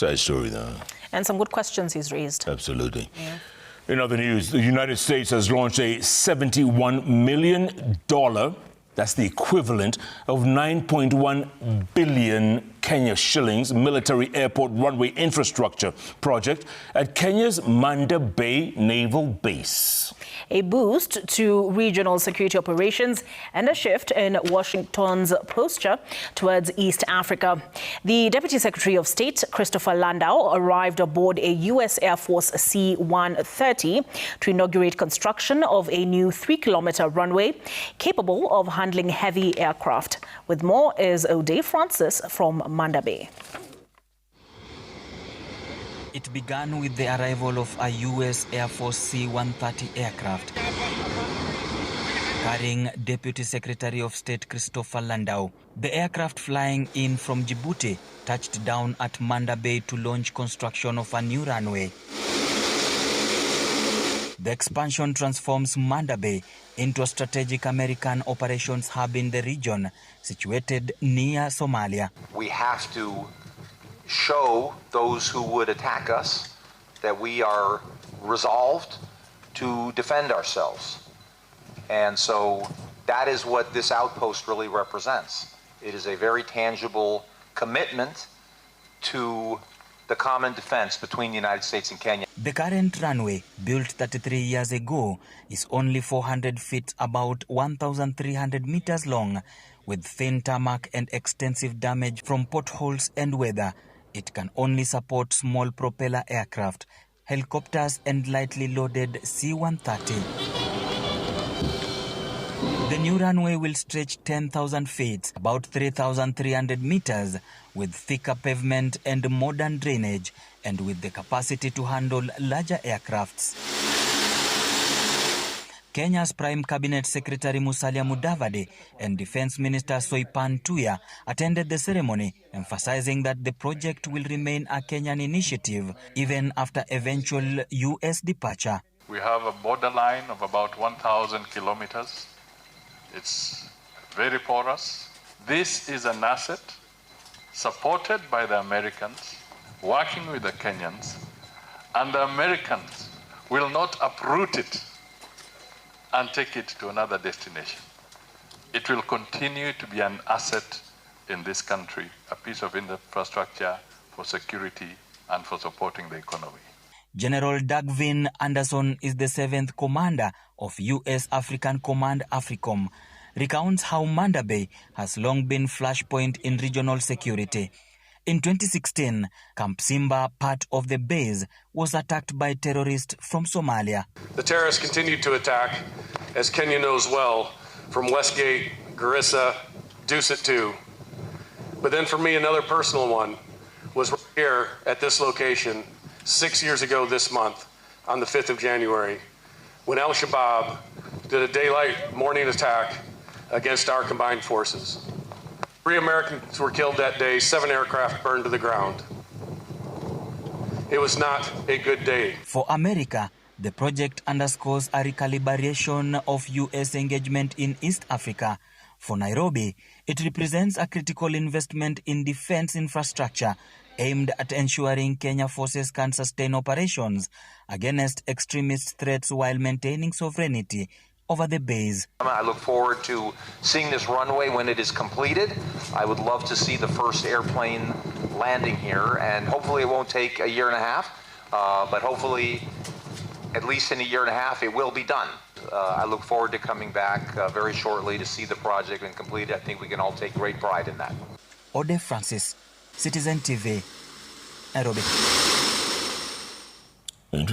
Sad story, though. And some good questions he's raised. Absolutely. Yeah. In other news, the United States has launched a $71 million, that's the equivalent of 9.1 billion Kenyan shillings, military airport runway infrastructure project at Kenya's Manda Bay Naval Base. A boost to regional security operations and a shift in Washington's posture towards East Africa. The Deputy Secretary of State, Christopher Landau, arrived aboard a U.S. Air Force C-130 to inaugurate construction of a new 3-kilometer runway capable of handling heavy aircraft. With more is O'Day Francis from Manda Bay. It began with the arrival of a U.S. Air Force C-130 aircraft carrying Deputy Secretary of State Christopher Landau. The aircraft, flying in from Djibouti, touched down at Manda Bay to launch construction of a new runway. The expansion transforms Manda Bay into a strategic American operations hub in the region, situated near Somalia. We have to show those who would attack us that we are resolved to defend ourselves. And so that is what this outpost really represents. It is a very tangible commitment to the common defense between the United States and Kenya. The current runway, built 33 years ago, is only 400 feet, about 1,300 meters long, with thin tarmac and extensive damage from potholes and weather. It can only support small propeller aircraft, helicopters and lightly loaded C-130. The new runway will stretch 10,000 feet, about 3,300 meters, with thicker pavement and modern drainage, and with the capacity to handle larger aircrafts. Kenya's Prime Cabinet Secretary Musalia Mudavadi and Defense Minister Soipan Tuya attended the ceremony, emphasizing that the project will remain a Kenyan initiative even after eventual U.S. departure. We have a borderline of about 1,000 kilometers. It's very porous. This is an asset supported by the Americans, working with the Kenyans, and the Americans will not uproot it and take it to another destination. It will continue to be an asset in this country, a piece of infrastructure for security and for supporting the economy. General Dagvin Anderson is the 7th commander of U.S. African Command AFRICOM, recounts how Manda Bay has long been flashpoint in regional security. In 2016, Camp Simba, part of the base, was attacked by terrorists from Somalia. The terrorists continued to attack, as Kenya knows well, from Westgate, Garissa, Dusit 2. But then for me, another personal one was right here at this location 6 years ago this month, on the 5th of January, when Al-Shabaab did a daylight morning attack against our combined forces. 3 Americans were killed that day, 7 aircraft burned to the ground. It was not a good day. For America, the project underscores a recalibration of U.S. engagement in East Africa. For Nairobi, it represents a critical investment in defense infrastructure aimed at ensuring Kenya forces can sustain operations against extremist threats while maintaining sovereignty over the base. I look forward to seeing this runway when it is completed. I would love to see the first airplane landing here, and hopefully it won't take a year and a half, but hopefully at least in a year and a half it will be done. I look forward to coming back very shortly to see the project and complete it. I think we can all take great pride in that. O'Day Francis, Citizen TV, Nairobi.